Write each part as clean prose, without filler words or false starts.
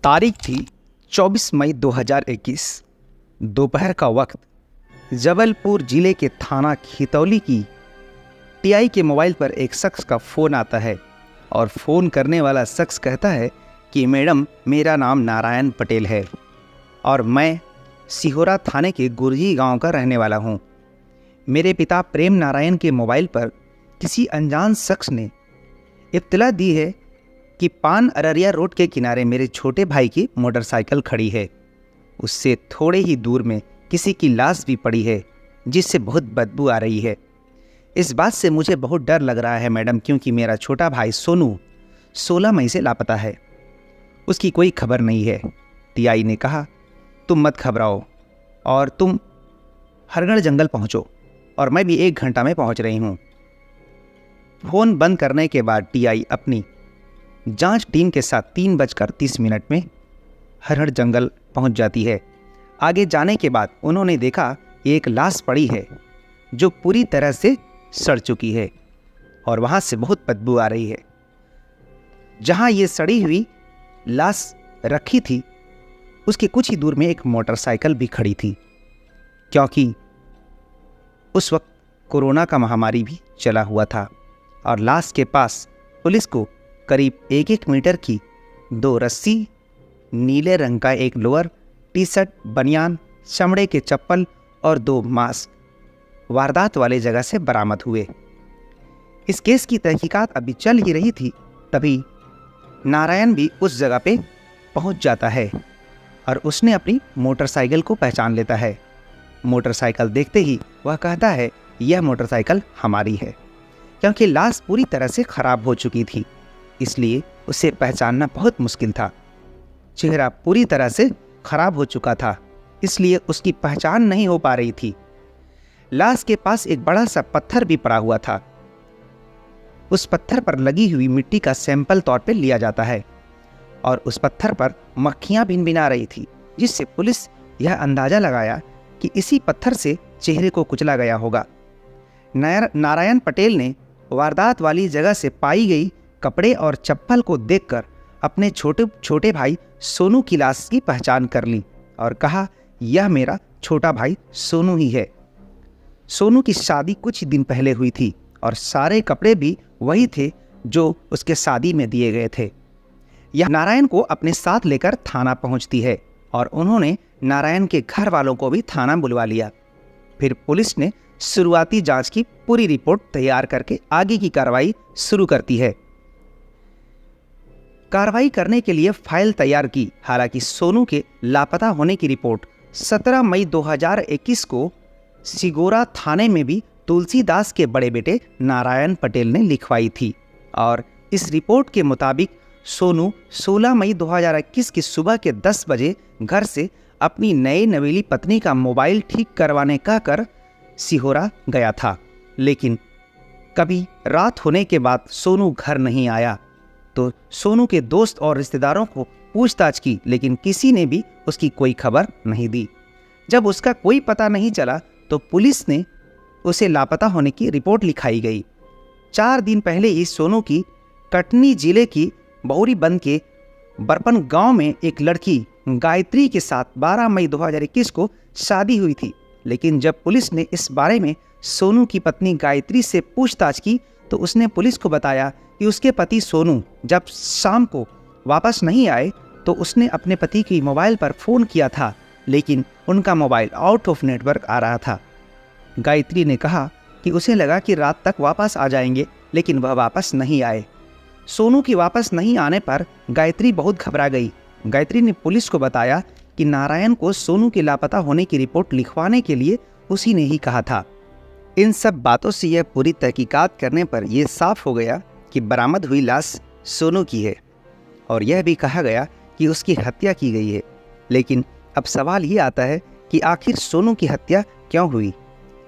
तारीख थी 24 मई 2021। दोपहर का वक्त। जबलपुर जिले के थाना खितौली की टीआई के मोबाइल पर एक शख्स का फ़ोन आता है और फ़ोन करने वाला शख्स कहता है कि मैडम, मेरा नाम नारायण पटेल है और मैं सिहोरा थाने के गुरजी गांव का रहने वाला हूं। मेरे पिता प्रेम नारायण के मोबाइल पर किसी अनजान शख्स ने इत्तला दी है कि पान अररिया रोड के किनारे मेरे छोटे भाई की मोटरसाइकिल खड़ी है। उससे थोड़े ही दूर में किसी की लाश भी पड़ी है जिससे बहुत बदबू आ रही है। इस बात से मुझे बहुत डर लग रहा है मैडम, क्योंकि मेरा छोटा भाई सोनू 16 मई से लापता है। उसकी कोई खबर नहीं है। टीआई ने कहा, तुम मत घबराओ और तुम हरगढ़ जंगल पहुंचो और मैं भी 1 घंटा में पहुंच रही हूं। फ़ोन बंद करने के बाद टीआई अपनी जांच टीम के साथ 3:30 में हरहर जंगल पहुंच जाती है। आगे जाने के बाद उन्होंने देखा एक लाश पड़ी है जो पूरी तरह से सड़ चुकी है और वहां से बहुत बदबू आ रही है। जहां ये सड़ी हुई लाश रखी थी उसके कुछ ही दूर में एक मोटरसाइकिल भी खड़ी थी, क्योंकि उस वक्त कोरोना का महामारी भी चला हुआ था और लाश के पास पुलिस को करीब 1-1 मीटर की 2 रस्सी, नीले रंग का एक लोअर, टी-शर्ट, बनियान, चमड़े के चप्पल और 2 मास्क वारदात वाले जगह से बरामद हुए। इस केस की तहकीकात अभी चल ही रही थी, तभी नारायण भी उस जगह पे पहुंच जाता है और उसने अपनी मोटरसाइकिल को पहचान लेता है। मोटरसाइकिल देखते ही वह कहता है, यह मोटरसाइकिल हमारी है, क्योंकि लाश पूरी तरह से खराब हो चुकी थी, इसलिए उसे पहचानना बहुत मुश्किल था। चेहरा पूरी तरह से खराब हो चुका था, इसलिए उसकी पहचान नहीं हो पा रही थी। लाश के पास एक बड़ा सा पत्थर भी पड़ा हुआ था। उस पत्थर पर लगी हुई मिट्टी का सैंपल तौर पे लिया जाता है और उस पत्थर पर मक्खियां भिनभिना रही थी, जिससे पुलिस यह अंदाजा लगाया कि इसी पत्थर से चेहरे को कुचला गया होगा। नारायण पटेल ने वारदात वाली जगह से पाई गई कपड़े और चप्पल को देखकर अपने छोटे भाई सोनू की लाश की पहचान कर ली और कहा, यह मेरा छोटा भाई सोनू ही है। सोनू की शादी कुछ दिन पहले हुई थी और सारे कपड़े भी वही थे जो उसके शादी में दिए गए थे। यह नारायण को अपने साथ लेकर थाना पहुंचती है और उन्होंने नारायण के घर वालों को भी थाना बुलवा लिया। फिर पुलिस ने शुरुआती जांच की पूरी रिपोर्ट तैयार करके आगे की कार्रवाई शुरू करती है। कार्रवाई करने के लिए फाइल तैयार की। हालांकि सोनू के लापता होने की रिपोर्ट 17 मई 2021 को सिगोरा थाने में भी तुलसीदास के बड़े बेटे नारायण पटेल ने लिखवाई थी और इस रिपोर्ट के मुताबिक सोनू 16 मई 2021 की सुबह के 10 बजे घर से अपनी नई नवेली पत्नी का मोबाइल ठीक करवाने कहकर सिहोरा गया था, लेकिन कभी रात होने के बाद सोनू घर नहीं आया। तो सोनू के दोस्त और रिश्तेदारों को पूछताछ की, लेकिन किसी ने भी उसकी कोई खबर नहीं दी। जब उसका कोई पता नहीं चला तो पुलिस ने उसे लापता होने की रिपोर्ट लिखाई गई। 4 दिन पहले ही सोनू की कटनी जिले की बहुरीबंद के बरपन गांव में एक लड़की गायत्री के साथ 12 मई 2021 को शादी हुई थी, लेकिन जब पुलिस ने इस बारे में सोनू की पत्नी गायत्री से पूछताछ की तो उसने पुलिस को बताया कि उसके पति सोनू जब शाम को वापस नहीं आए तो उसने अपने पति की मोबाइल पर फ़ोन किया था, लेकिन उनका मोबाइल आउट ऑफ नेटवर्क आ रहा था। गायत्री ने कहा कि उसे लगा कि रात तक वापस आ जाएंगे, लेकिन वह वापस नहीं आए। सोनू की वापस नहीं आने पर गायत्री बहुत घबरा गई। गायत्री ने पुलिस को बताया कि नारायण को सोनू के लापता होने की रिपोर्ट लिखवाने के लिए उसी ने ही कहा था। इन सब बातों से यह पूरी तहकीकात करने पर यह साफ हो गया कि बरामद हुई लाश सोनू की है और यह भी कहा गया कि उसकी हत्या की गई है। लेकिन अब सवाल ये आता है कि आखिर सोनू की हत्या क्यों हुई,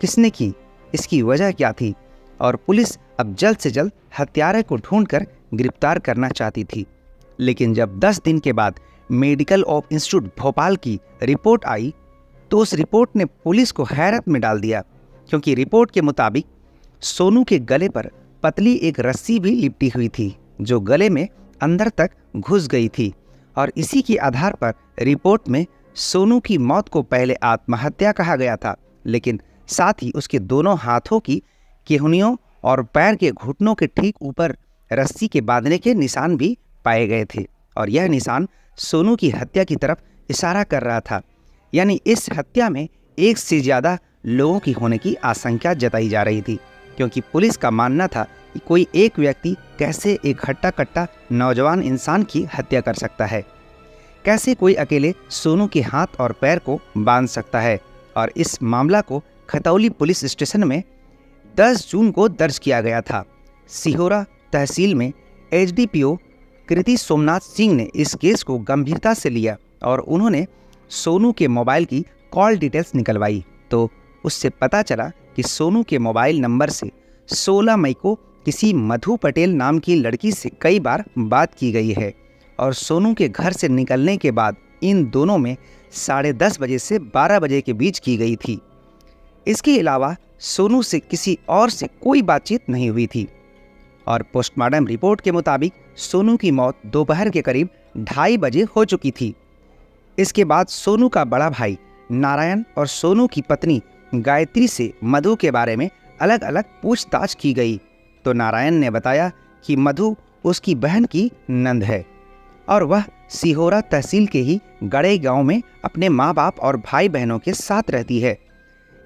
किसने की, इसकी वजह क्या थी, और पुलिस अब जल्द से जल्द हत्यारे को ढूंढकर गिरफ्तार करना चाहती थी। लेकिन जब 10 दिन के बाद मेडिकल ऑफ इंस्टीट्यूट भोपाल की रिपोर्ट आई तो उस रिपोर्ट ने पुलिस को हैरत में डाल दिया, क्योंकि रिपोर्ट के मुताबिक सोनू के गले पर पतली एक रस्सी भी लिपटी हुई थी जो गले में अंदर तक घुस गई थी और इसी के आधार पर रिपोर्ट में सोनू की मौत को पहले आत्महत्या कहा गया था, लेकिन साथ ही उसके दोनों हाथों की केहनियों और पैर के घुटनों के ठीक ऊपर रस्सी के बांधने के निशान भी पाए गए थे और यह निशान सोनू की हत्या की तरफ इशारा कर रहा था। यानी इस हत्या में एक से ज़्यादा लोगों की होने की आशंका जताई जा रही थी, क्योंकि पुलिस का मानना था कि कोई एक व्यक्ति कैसे एक हट्टा कट्टा नौजवान इंसान की हत्या कर सकता है, कैसे कोई अकेले सोनू के हाथ और पैर को बांध सकता है। और इस मामला को खतौली पुलिस स्टेशन में 10 जून को दर्ज किया गया था। सिहोरा तहसील में एसडीपीओ कृति सोमनाथ सिंह ने इस केस को गंभीरता से लिया और उन्होंने सोनू के मोबाइल की कॉल डिटेल्स निकलवाई, तो उससे पता चला कि सोनू के मोबाइल नंबर से 16 मई को किसी मधु पटेल नाम की लड़की से कई बार बात की गई है और सोनू के घर से निकलने के बाद इन दोनों में 10:30 बजे से 12 बजे के बीच की गई थी। इसके अलावा सोनू से किसी और से कोई बातचीत नहीं हुई थी और पोस्टमार्टम रिपोर्ट के मुताबिक सोनू की मौत दोपहर के करीब 2:30 बजे हो चुकी थी। इसके बाद सोनू का बड़ा भाई नारायण और सोनू की पत्नी गायत्री से मधु के बारे में अलग अलग पूछताछ की गई, तो नारायण ने बताया कि मधु उसकी बहन की नंद है और वह सिहोरा तहसील के ही गड़े गांव में अपने माँ बाप और भाई बहनों के साथ रहती है।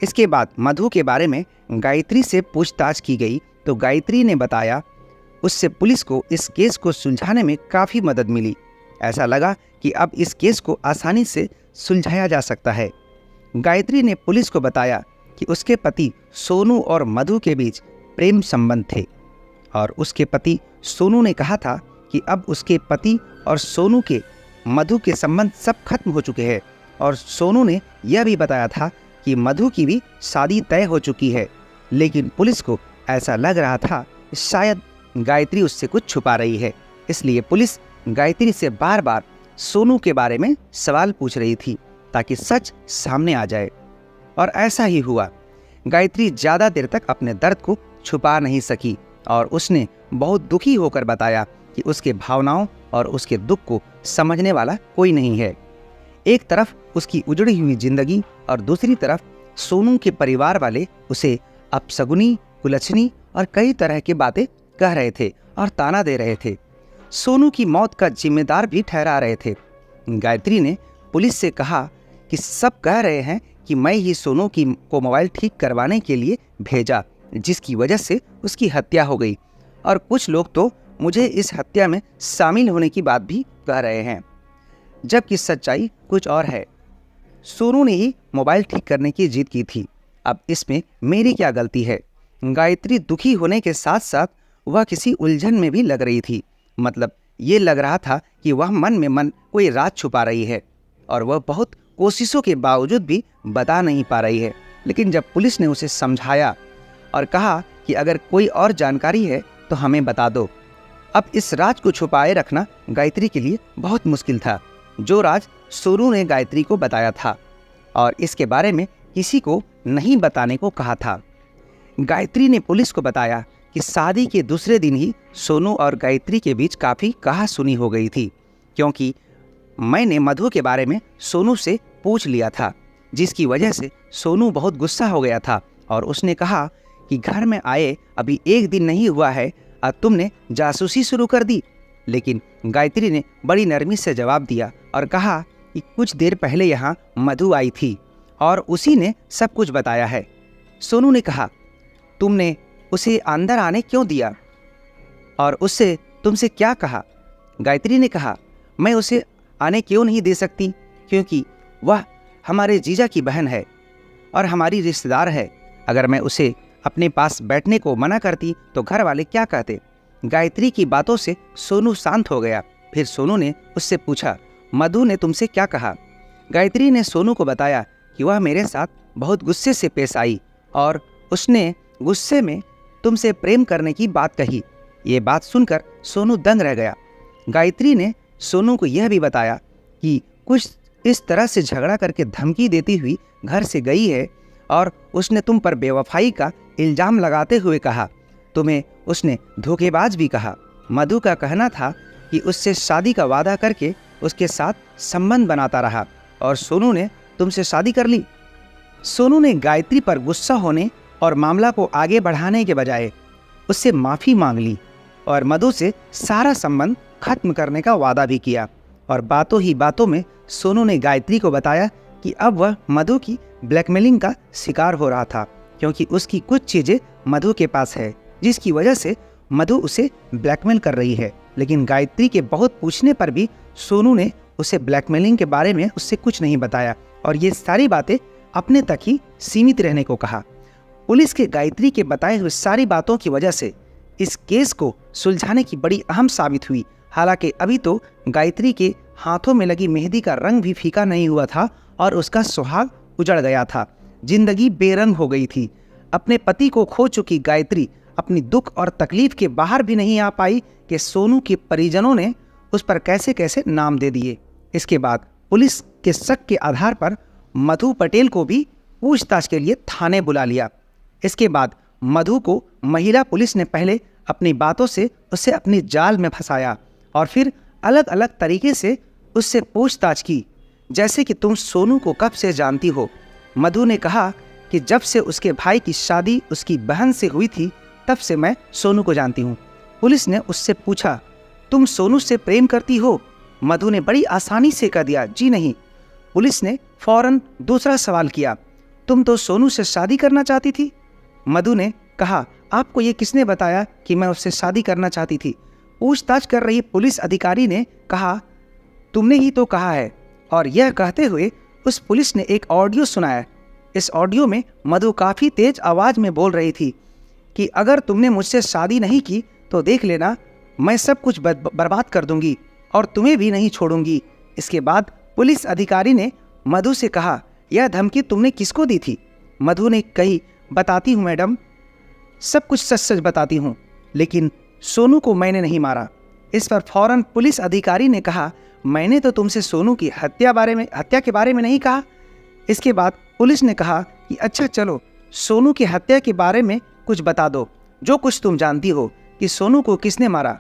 इसके बाद मधु के बारे में गायत्री से पूछताछ की गई, तो गायत्री ने बताया उससे पुलिस को इस केस को सुलझाने में काफ़ी मदद मिली। ऐसा लगा कि अब इस केस को आसानी से सुलझाया जा सकता है। गायत्री ने पुलिस को बताया कि उसके पति सोनू और मधु के बीच प्रेम संबंध थे और उसके पति सोनू ने कहा था कि अब उसके पति और सोनू के मधु के संबंध सब खत्म हो चुके हैं और सोनू ने यह भी बताया था कि मधु की भी शादी तय हो चुकी है, लेकिन पुलिस को ऐसा लग रहा था कि शायद गायत्री उससे कुछ छुपा रही है, इसलिए पुलिस गायत्री से बार बार सोनू के बारे में सवाल पूछ रही थी ताकि सच सामने आ जाए। और ऐसा ही हुआ। गायत्री ज़्यादा देर तक अपने दर्द को छुपा नहीं सकी और उसने बहुत दुखी होकर बताया कि उसके भावनाओं और उसके दुख को समझने वाला कोई नहीं है। एक तरफ उसकी उजड़ी हुई जिंदगी और दूसरी तरफ सोनू के परिवार वाले उसे अपशगुनी, कुलच्छनी और कई तरह की बातें कह रहे थे और ताना दे रहे थे। सोनू की मौत का जिम्मेदार भी ठहरा रहे थे। गायत्री ने पुलिस से कहा कि सब कह रहे हैं कि मैं ही सोनू को मोबाइल ठीक करवाने के लिए भेजा, जिसकी वजह से उसकी हत्या हो गई, और कुछ लोग तो मुझे इस हत्या में शामिल होने की बात भी कह रहे हैं, जबकि सच्चाई कुछ और है। सोनू ने ही मोबाइल ठीक करने की जिद की थी, अब इसमें मेरी क्या गलती है। गायत्री दुखी होने के साथ साथ वह किसी उलझन में भी लग रही थी। मतलब ये लग रहा था कि वह मन में मन कोई राज छुपा रही है और वह बहुत कोशिशों के बावजूद भी बता नहीं पा रही है। लेकिन जब पुलिस ने उसे समझाया और कहा कि अगर कोई और जानकारी है तो हमें बता दो। अब इस राज को छुपाए रखना गायत्री के लिए बहुत मुश्किल था, जो राज सोनू ने गायत्री को बताया था और इसके बारे में किसी को नहीं बताने को कहा था। गायत्री ने पुलिस को बताया कि शादी के दूसरे दिन ही सोनू और गायत्री के बीच काफ़ी कहा-सुनी हो गई थी, क्योंकि मैंने मधु के बारे में सोनू से पूछ लिया था, जिसकी वजह से सोनू बहुत गुस्सा हो गया था और उसने कहा कि घर में आए अभी 1 दिन नहीं हुआ है और तुमने जासूसी शुरू कर दी। लेकिन गायत्री ने बड़ी नरमी से जवाब दिया और कहा कि कुछ देर पहले यहाँ मधु आई थी और उसी ने सब कुछ बताया है। सोनू ने कहा, तुमने उसे अंदर आने क्यों दिया और उससे तुमसे क्या कहा? गायत्री ने कहा, मैं उसे आने क्यों नहीं दे सकती, क्योंकि वह हमारे जीजा की बहन है और हमारी रिश्तेदार है। अगर मैं उसे अपने पास बैठने को मना करती तो घर वाले क्या कहते। गायत्री की बातों से सोनू शांत हो गया। फिर सोनू ने उससे पूछा, मधु ने तुमसे क्या कहा? गायत्री ने सोनू को बताया कि वह मेरे साथ बहुत गुस्से से पेश आई और उसने गुस्से में तुमसे प्रेम करने की बात कही। ये बात सुनकर सोनू दंग रह गया। गायत्री ने सोनू को यह भी बताया कि कुछ इस तरह से झगड़ा करके धमकी देती हुई घर से गई है और उसने तुम पर बेवफाई का इल्ज़ाम लगाते हुए कहा। तुम्हें उसने धोखेबाज भी कहा। मधु का कहना था कि उससे शादी का वादा करके उसके साथ संबंध बनाता रहा और सोनू ने तुमसे शादी कर ली। सोनू ने गायत्री पर गुस्सा होने और मामला को आगे बढ़ाने के बजाय उससे माफ़ी मांग ली और मधु से सारा संबंध खत्म करने का वादा भी किया। और बातों ही बातों में सोनू ने गायत्री को बताया कि अब वह मधु की ब्लैकमेलिंग का शिकार हो रहा था, क्योंकि उसकी कुछ चीज़ें मधु के पास है जिसकी वजह से मधु उसे ब्लैकमेल कर रही है। लेकिन गायत्री के बहुत पूछने पर भी सोनू ने उसे ब्लैकमेलिंग के बारे में उससे कुछ नहीं बताया और ये सारी बातें अपने तक ही सीमित रहने को कहा। पुलिस के गायत्री के बताए हुए सारी बातों की वजह से इस केस को सुलझाने की बड़ी अहम साबित हुई। हालांकि अभी तो गायत्री के हाथों में लगी मेहंदी का रंग भी फीका नहीं हुआ था और उसका सुहाग उजड़ गया था। जिंदगी बेरंग हो गई थी। अपने पति को खो चुकी गायत्री अपनी दुख और तकलीफ के बाहर भी नहीं आ पाई कि सोनू के परिजनों ने उस पर कैसे कैसे नाम दे दिए। इसके बाद पुलिस के शक के आधार पर मधु पटेल को भी पूछताछ के लिए थाने बुला लिया। इसके बाद मधु को महिला पुलिस ने पहले अपनी बातों से उसे अपनी जाल में फंसाया और फिर अलग अलग तरीके से उससे पूछताछ की, जैसे कि तुम सोनू को कब से जानती हो। मधु ने कहा कि जब से उसके भाई की शादी उसकी बहन से हुई थी तब से मैं सोनू को जानती हूँ। पुलिस ने उससे पूछा, तुम सोनू से प्रेम करती हो? मधु ने बड़ी आसानी से कह दिया, जी नहीं। पुलिस ने फौरन दूसरा सवाल किया, तुम तो सोनू से शादी करना चाहती थी? मधु ने कहा, आपको ये किसने बताया कि मैं उससे शादी करना चाहती थी? पूछताछ कर रही पुलिस अधिकारी ने कहा, तुमने ही तो कहा है। और यह कहते हुए उस पुलिस ने एक ऑडियो सुनाया। इस ऑडियो में मधु काफ़ी तेज आवाज़ में बोल रही थी कि अगर तुमने मुझसे शादी नहीं की तो देख लेना, मैं सब कुछ बर्बाद कर दूंगी और तुम्हें भी नहीं छोड़ूंगी। इसके बाद पुलिस अधिकारी ने मधु से कहा, यह धमकी तुमने किसको दी थी? मधु ने कही, बताती हूँ मैडम, सब कुछ सच सच बताती हूँ, लेकिन सोनू को मैंने नहीं मारा। इस पर फौरन पुलिस अधिकारी ने कहा, मैंने तो तुमसे सोनू की हत्या के बारे में नहीं कहा। इसके बाद पुलिस ने कहा कि अच्छा चलो, सोनू की हत्या के बारे में कुछ बता दो, जो कुछ तुम जानती हो कि सोनू को किसने मारा।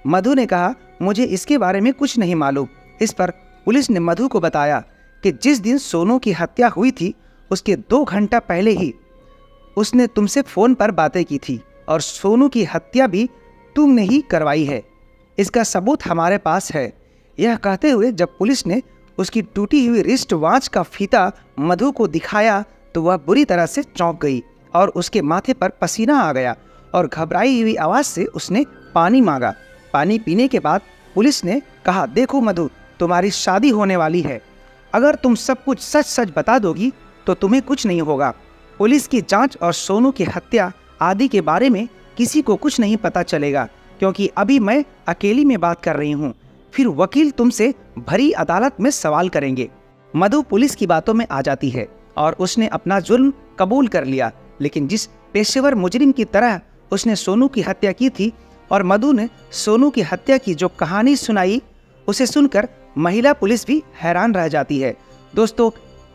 मधु ने कहा, मुझे इसके बारे में कुछ नहीं मालूम। इस पर पुलिस ने मधु को बताया कि जिस दिन सोनू की हत्या हुई थी उसके 2 घंटा पहले ही उसने तुमसे फ़ोन पर बातें की थी और सोनू की हत्या भी तुमने ही करवाई है। इसका सबूत हमारे पास है। यह कहते हुए जब पुलिस ने उसकी टूटी हुई रिस्ट वॉच का फीता मधु को दिखाया तो वह बुरी तरह से चौंक गई और उसके माथे पर पसीना आ गया और घबराई हुई आवाज़ से उसने पानी मांगा। पानी पीने के बाद पुलिस ने कहा, देखो मधु, तुम्हारी शादी होने वाली है। अगर तुम सब कुछ सच सच बता दोगी तो तुम्हें कुछ नहीं होगा। पुलिस की जांच और सोनू की हत्या आदि के बारे में किसी को कुछ नहीं पता चलेगा, क्योंकि अभी मैं अकेली में बात कर रही हूँ। फिर वकील तुमसे भरी अदालत में सवाल करेंगे। मधु पुलिस की बातों में आ जाती है और उसने अपना जुर्म कबूल कर लिया, लेकिन जिस पेशेवर मुजरिम की तरह उसने सोनू की हत्या की थी और मधु ने सोनू की हत्या की जो कहानी सुनाई, उसे सुनकर महिला पुलिस भी हैरान रह जाती है। दोस्तों,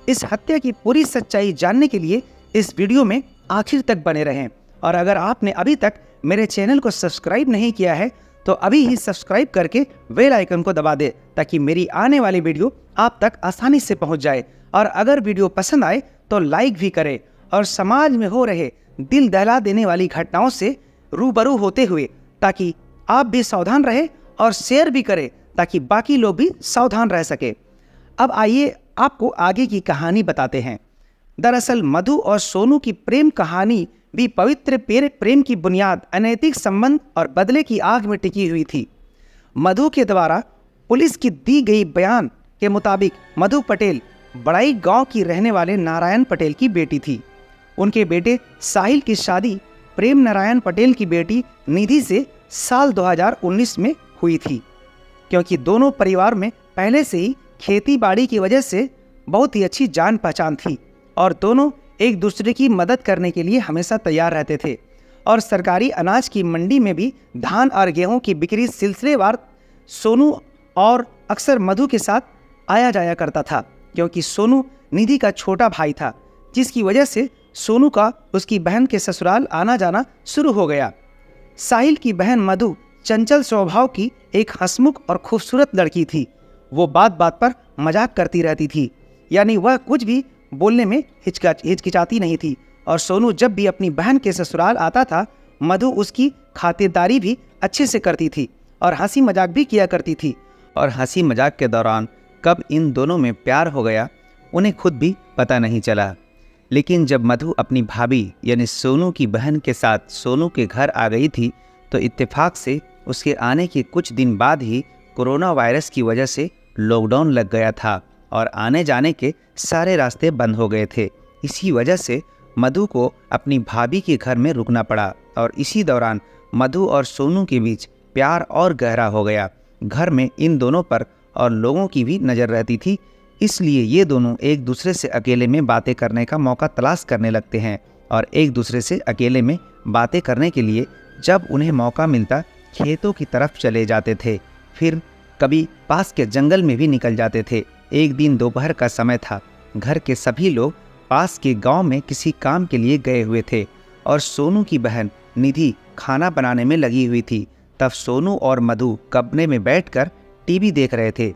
इस हत्या की पूरी सच्चाई जानने के लिए इस वीडियो में आखिर तक बने रहें और अगर आपने अभी तक मेरे चैनल को सब्सक्राइब नहीं किया है तो अभी ही सब्सक्राइब करके बेल आइकन को दबा दे ताकि मेरी आने वाली वीडियो आप तक आसानी से पहुंच जाए। और अगर वीडियो पसंद आए तो लाइक भी करें और समाज में हो रहे दिल दहला देने वाली घटनाओं से रूबरू होते हुए ताकि आप भी सावधान रहें और शेयर भी करें ताकि बाकी लोग भी सावधान रह सके। अब आइए आपको आगे की कहानी बताते हैं। दरअसल मधु और सोनू की प्रेम कहानी भी पवित्र प्रेम की बुनियाद अनैतिक संबंध और बदले की आग में टिकी हुई थी। मधु के द्वारा पुलिस की दी गई बयान के मुताबिक मधु पटेल बड़ाई गांव की रहने वाले नारायण पटेल की बेटी थी। उनके बेटे साहिल की शादी प्रेम नारायण पटेल की बेटी निधि से साल 2019 में हुई थी। क्योंकि दोनों परिवार में पहले से ही खेती बाड़ी की वजह से बहुत ही अच्छी जान पहचान थी और दोनों एक दूसरे की मदद करने के लिए हमेशा तैयार रहते थे और सरकारी अनाज की मंडी में भी धान और गेहूं की बिक्री सिलसिलेवार सोनू और अक्सर मधु के साथ आया जाया करता था, क्योंकि सोनू निधि का छोटा भाई था, जिसकी वजह से सोनू का उसकी बहन के ससुराल आना जाना शुरू हो गया। साहिल की बहन मधु चंचल स्वभाव की एक हंसमुख और खूबसूरत लड़की थी। वो बात बात पर मजाक करती रहती थी, यानी वह कुछ भी बोलने में हिचकिचाती नहीं थी। और सोनू जब भी अपनी बहन के ससुराल आता था, मधु उसकी खातिरदारी भी अच्छे से करती थी और हंसी मजाक भी किया करती थी। और हंसी मजाक के दौरान कब इन दोनों में प्यार हो गया उन्हें खुद भी पता नहीं चला। लेकिन जब मधु अपनी भाभी यानी सोनू की बहन के साथ सोनू के घर आ गई थी, तो इत्तेफाक से उसके आने के कुछ दिन बाद ही कोरोना वायरस की वजह से लॉकडाउन लग गया था और आने जाने के सारे रास्ते बंद हो गए थे। इसी वजह से मधु को अपनी भाभी के घर में रुकना पड़ा और इसी दौरान मधु और सोनू के बीच प्यार और गहरा हो गया। घर में इन दोनों पर और लोगों की भी नज़र रहती थी, इसलिए ये दोनों एक दूसरे से अकेले में बातें करने का मौका तलाश करने लगते हैं और एक दूसरे से अकेले में बातें करने के लिए जब उन्हें मौका मिलता खेतों की तरफ चले जाते थे, फिर कभी पास के जंगल में भी निकल जाते थे। एक दिन दोपहर का समय था। घर के सभी लोग पास के गांव में किसी काम के लिए गए हुए थे और सोनू की बहन निधि खाना बनाने में लगी हुई थी। तब सोनू और मधु कमरे में बैठकर टीवी देख रहे थे।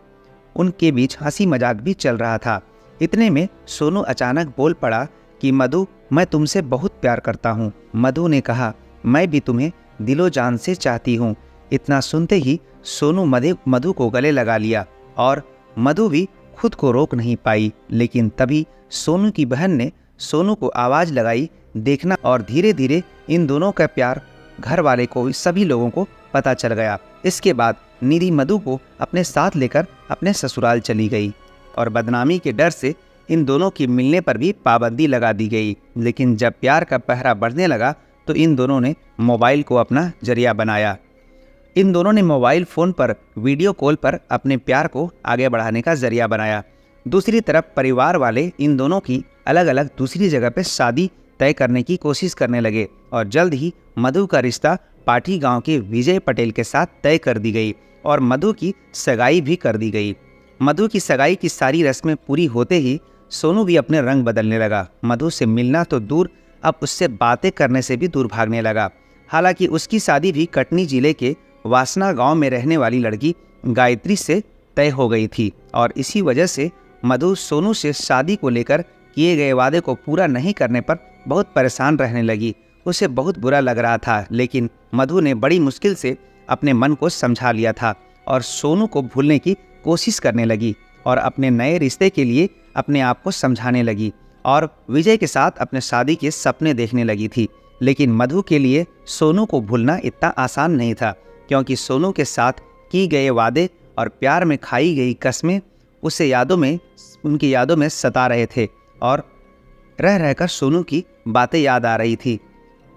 उनके बीच हंसी मजाक भी चल रहा था। इतने में सोनू अचानक बोल पड़ा कि मधु, मैं तुमसे बहुत प्यार करता हूँ। मधु ने कहा, मैं भी तुम्हें दिलो जान से चाहती हूँ। इतना सुनते ही सोनू मधु को गले लगा लिया और मधु भी खुद को रोक नहीं पाई। लेकिन तभी सोनू की बहन ने सोनू को आवाज़ लगाई देखना, और धीरे धीरे इन दोनों का प्यार घर वाले को सभी लोगों को पता चल गया। इसके बाद निधि मधु को अपने साथ लेकर अपने ससुराल चली गई और बदनामी के डर से इन दोनों की मिलने पर भी पाबंदी लगा दी गई। लेकिन जब प्यार का पहरा बढ़ने लगा तो इन दोनों ने मोबाइल को अपना जरिया बनाया। इन दोनों ने मोबाइल फ़ोन पर वीडियो कॉल पर अपने प्यार को आगे बढ़ाने का जरिया बनाया। दूसरी तरफ परिवार वाले इन दोनों की अलग अलग दूसरी जगह पर शादी तय करने की कोशिश करने लगे और जल्द ही मधु का रिश्ता पाठी गांव के विजय पटेल के साथ तय कर दी गई और मधु की सगाई भी कर दी गई। मधु की सगाई की सारी रस्में पूरी होते ही सोनू भी अपने रंग बदलने लगा। मधु से मिलना तो दूर, अब उससे बातें करने से भी दूर भागने लगा। हालांकि उसकी शादी भी कटनी जिले के वासना गांव में रहने वाली लड़की गायत्री से तय हो गई थी और इसी वजह से मधु सोनू से शादी को लेकर किए गए वादे को पूरा नहीं करने पर बहुत परेशान रहने लगी। उसे बहुत बुरा लग रहा था, लेकिन मधु ने बड़ी मुश्किल से अपने मन को समझा लिया था और सोनू को भूलने की कोशिश करने लगी और अपने नए रिश्ते के लिए अपने आप को समझाने लगी और विजय के साथ अपने शादी के सपने देखने लगी थी। लेकिन मधु के लिए सोनू को भूलना इतना आसान नहीं था, क्योंकि सोनू के साथ की गए वादे और प्यार में खाई गई कस्में उसे उनकी यादों में सता रहे थे और रह रहकर सोनू की बातें याद आ रही थी।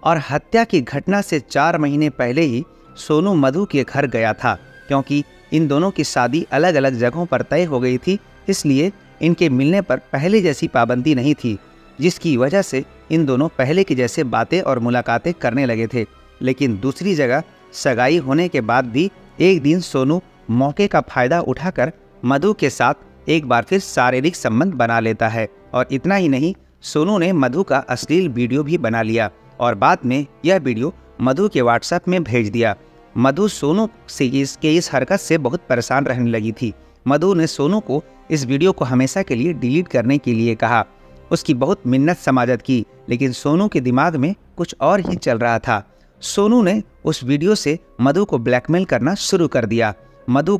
और हत्या की घटना से 4 महीने पहले ही सोनू मधु के घर गया था, क्योंकि इन दोनों की शादी अलग अलग जगहों पर तय हो गई थी, इसलिए इनके मिलने पर पहले जैसी पाबंदी नहीं थी, जिसकी वजह से इन दोनों पहले की जैसे बातें और मुलाकातें करने लगे थे। लेकिन दूसरी जगह सगाई होने के बाद भी एक दिन सोनू मौके का फ़ायदा उठाकर मधु के साथ एक बार फिर शारीरिक संबंध बना लेता है। और इतना ही नहीं, सोनू ने मधु का अश्लील वीडियो भी बना लिया और बाद में यह वीडियो मधु के व्हाट्सएप में भेज दिया। मधु सोनू से इस हरकत से बहुत परेशान रहने लगी थी। मधु ने सोनू को इस वीडियो को हमेशा के लिए डिलीट करने के लिए कहा। उसकी बहुत मिन्नत समाजत की, लेकिन सोनू के दिमाग में कुछ और ही चल रहा था। सोनू ने उस वीडियो से मधु को ब्लैकमेल करना शुरू कर दिया। मधु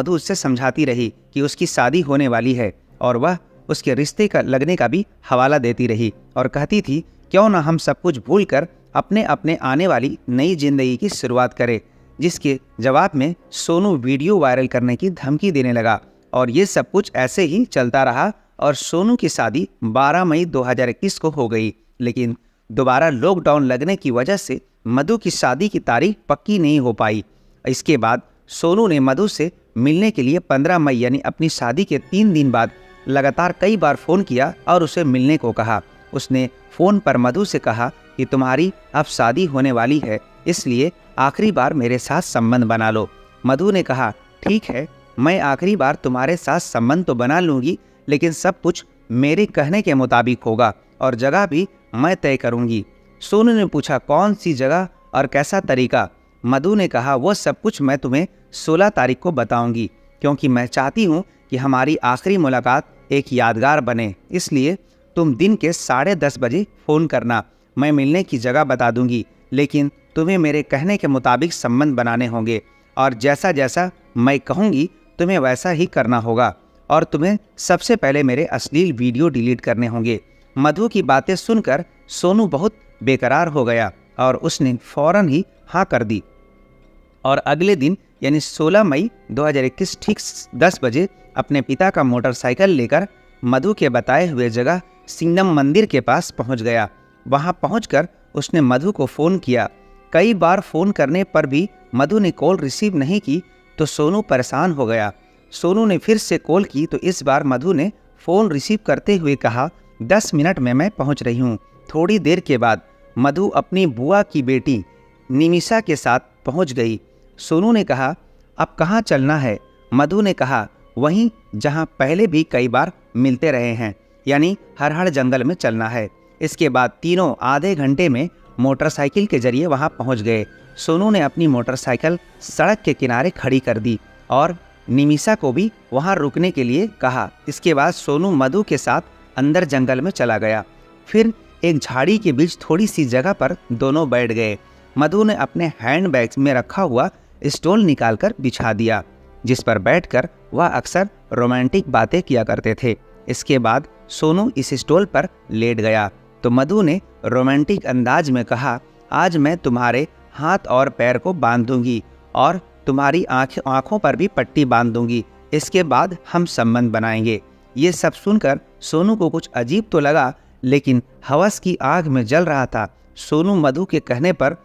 उससे समझाती रही कि उसकी शादी होने वाली है और वह उसके रिश्ते का लगने का भी हवाला देती रही और कहती थी, क्यों ना हम सब कुछ भूलकर अपने अपने आने वाली नई जिंदगी की शुरुआत करें। जिसके जवाब में सोनू वीडियो वायरल करने की धमकी देने लगा और ये सब कुछ ऐसे ही चलता रहा और सोनू की शादी 12 मई 2021 को हो गई। लेकिन दोबारा लॉकडाउन लगने की वजह से मधु की शादी की तारीख पक्की नहीं हो पाई। इसके बाद सोनू ने मधु से मिलने के लिए 15 मई यानी अपनी शादी के 3 दिन बाद लगातार कई बार फ़ोन किया और उसे मिलने को कहा। उसने फ़ोन पर मधु से कहा कि तुम्हारी अब शादी होने वाली है, इसलिए आखिरी बार मेरे साथ संबंध बना लो। मधु ने कहा, ठीक है, मैं आखिरी बार तुम्हारे साथ संबंध तो बना लूँगी, लेकिन सब कुछ मेरे कहने के मुताबिक होगा और जगह भी मैं तय करूँगी। सोनू ने पूछा, कौन सी जगह और कैसा तरीका? मधु ने कहा, वो सब कुछ मैं तुम्हें 16 तारीख को बताऊंगी। क्योंकि मैं चाहती हूँ कि हमारी आखिरी मुलाकात एक यादगार बने। इसलिए तुम दिन के 10:30 बजे फ़ोन करना। मैं मिलने की जगह बता दूंगी, लेकिन तुम्हें मेरे कहने के मुताबिक संबंध बनाने होंगे और जैसा जैसा मैं कहूँगी तुम्हें वैसा ही करना होगा और तुम्हें सबसे पहले मेरे अश्लील वीडियो डिलीट करने होंगे। मधु की बातें सुनकर सोनू बहुत बेकरार हो गया और उसने फौरन ही हाँ कर दी और अगले दिन यानी 16 मई 2021 ठीक 10 बजे अपने पिता का मोटरसाइकिल लेकर मधु के बताए हुए जगह सिंगम मंदिर के पास पहुंच गया। वहां पहुंचकर उसने मधु को फ़ोन किया। कई बार फ़ोन करने पर भी मधु ने कॉल रिसीव नहीं की तो सोनू परेशान हो गया। सोनू ने फिर से कॉल की तो इस बार मधु ने फ़ोन रिसीव करते हुए कहा, 10 मिनट में मैं पहुंच रही हूं। थोड़ी देर के बाद मधु अपनी बुआ की बेटी निमिषा के साथ पहुंच गई। सोनू ने कहा, अब कहाँ चलना है? मधु ने कहा, वहीं जहां पहले भी कई बार मिलते रहे हैं, यानी हरहर जंगल में चलना है। इसके बाद तीनों आधे घंटे में मोटरसाइकिल के जरिए वहां पहुंच गए। सोनू ने अपनी मोटरसाइकिल सड़क के किनारे खड़ी कर दी और निमिषा को भी वहां रुकने के लिए कहा। इसके बाद सोनू मधु के साथ अंदर जंगल में चला गया। फिर एक झाड़ी के बीच थोड़ी सी जगह पर दोनों बैठ गए। मधु ने अपने हैंडबैग में रखा हुआ स्टूल निकालकर बिछा दिया, जिस पर बैठकर वह अक्सर रोमांटिक बातें किया करते थे। इसके बाद सोनू इस स्टूल पर लेट गया तो मधु ने रोमांटिक अंदाज में कहा, आज मैं तुम्हारे हाथ और पैर को बांध दूंगी और तुम्हारी आँखों पर भी पट्टी बांध दूंगी। इसके बाद हम संबंध बनाएंगे। ये सब सुनकर सोनू को कुछ अजीब तो लगा, लेकिन हवस की आग में जल रहा था। सोनू मधु के कहने पर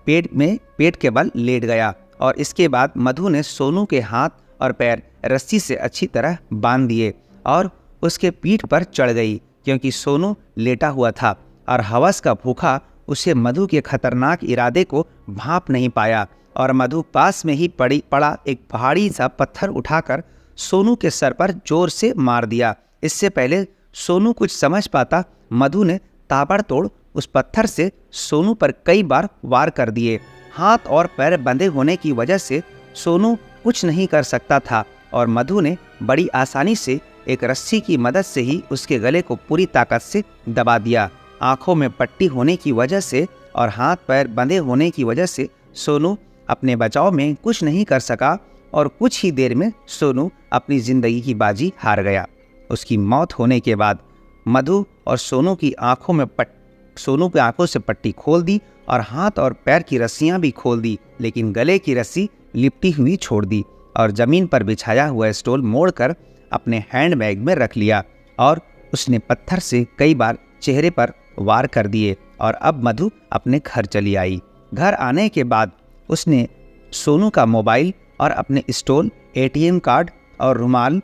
पेट के बल लेट गया और इसके बाद मधु ने सोनू के हाथ और पैर रस्सी से अच्छी तरह बांध दिए और उसके पीठ पर चढ़ गई, क्योंकि सोनू लेटा हुआ था और हवस का भूखा उसे मधु के खतरनाक इरादे को भांप नहीं पाया और मधु पास में ही पड़ा एक पहाड़ी सा पत्थर उठाकर सोनू के सर पर जोर से मार दिया। इससे पहले सोनू कुछ समझ पाता, मधु ने ताबड़तोड़ उस पत्थर से सोनू पर कई बार वार कर दिए। हाथ और पैर बंधे होने की वजह से सोनू कुछ नहीं कर सकता था और मधु ने बड़ी आसानी से एक रस्सी की मदद से ही उसके गले को पूरी ताकत से दबा दिया। आंखों में पट्टी होने की वजह से और हाथ पैर बंधे होने की वजह से सोनू अपने बचाव में कुछ नहीं कर सका और कुछ ही देर में सोनू अपनी ज़िंदगी की बाजी हार गया। उसकी मौत होने के बाद मधु और सोनू की आंखों से पट्टी खोल दी और हाथ और पैर की रस्सियां भी खोल दी, लेकिन गले की रस्सी लिपटी हुई छोड़ दी और ज़मीन पर बिछाया हुआ स्टूल मोड़कर अपने हैंडबैग में रख लिया और उसने पत्थर से कई बार चेहरे पर वार कर दिए और अब मधु अपने घर चली आई। घर आने के बाद उसने सोनू का मोबाइल और अपने स्टूल, ATM कार्ड और रुमाल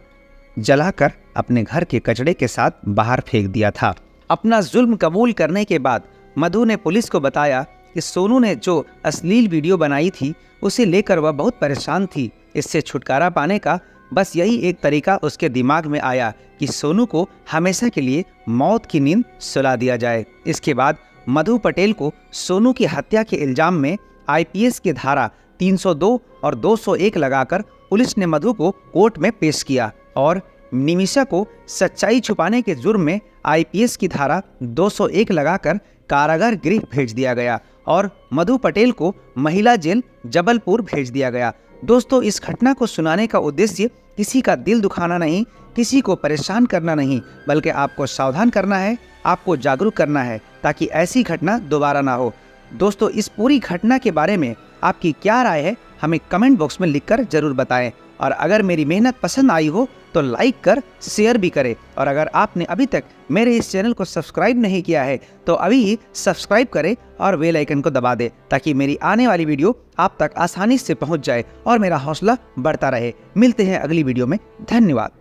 जलाकर अपने घर के कचड़े के साथ बाहर फेंक दिया था। अपना जुल्म कबूल करने के बाद मधु ने पुलिस को बताया कि सोनू ने जो अश्लील वीडियो बनाई थी उसे लेकर वह बहुत परेशान थी। इससे छुटकारा पाने का बस यही एक तरीका उसके दिमाग में आया कि सोनू को हमेशा के लिए मौत की नींद सुला दिया जाए। इसके बाद मधु पटेल को सोनू की हत्या के इल्ज़ाम में IPS की धारा 302 और 201 लगाकर पुलिस ने मधु को कोर्ट में पेश किया और निमिषा को सच्चाई छुपाने के जुर्म में IPS की धारा 201 लगाकर कारागार गृह भेज दिया गया और मधु पटेल को महिला जेल जबलपुर भेज दिया गया। दोस्तों, इस घटना को सुनाने का उद्देश्य किसी का दिल दुखाना नहीं, किसी को परेशान करना नहीं, बल्कि आपको सावधान करना है, आपको जागरूक करना है ताकि ऐसी घटना दोबारा ना हो। दोस्तों, इस पूरी घटना के बारे में आपकी क्या राय है हमें कमेंट बॉक्स में लिखकर ज़रूर बताएं और अगर मेरी मेहनत पसंद आई हो तो लाइक कर शेयर भी करें और अगर आपने अभी तक मेरे इस चैनल को सब्सक्राइब नहीं किया है तो अभी ही सब्सक्राइब करें और बेल आइकन को दबा दें ताकि मेरी आने वाली वीडियो आप तक आसानी से पहुंच जाए और मेरा हौसला बढ़ता रहे। मिलते हैं अगली वीडियो में। धन्यवाद।